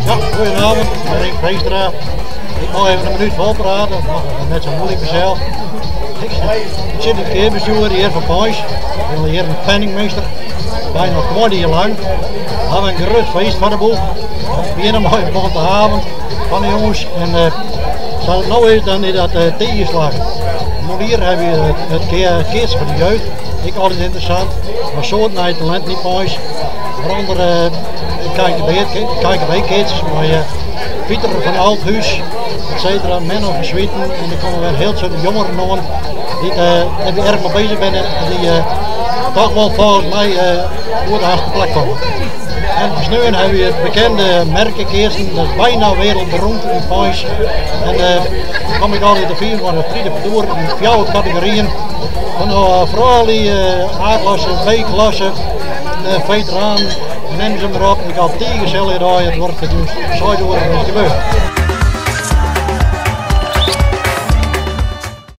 Ja, goedenavond, Henk Veenstra. Ik mag even een minuut volpraten, dat mag net zo moeilijk mezelf. Ik zit in het keerbestuur hier van Pijs. Ik ben hier een penningmeester, bijna een kwartier lang. We hebben een gerust feest van de boel. We beginnen mooi op de avond van de jongens. En zal het nou eens dan in dat tegenslag. Hier heb je het kids van de jeugd. Ik altijd interessant, maar soort naar het talent niet Pijs. Waaronder KKB-kids, maar Pieter van Althuis, etc. Menno van Zwieten. En er komen weer heel veel jongeren aan die erg mee bezig zijn en die toch wel volgens mij voor de hartste plek komen. En nu hebben we het bekende merkenkeersen, dat is bijna wereldberoemd in Pijs. En kom ik altijd te vieren van de Friede Verdoer in 4 categorieën. Van vooral die A-klasse, B-klasse, veteraan, neem ze maar op. Ik had tegenstelling rijden, het wordt dus zo door het gebeurd.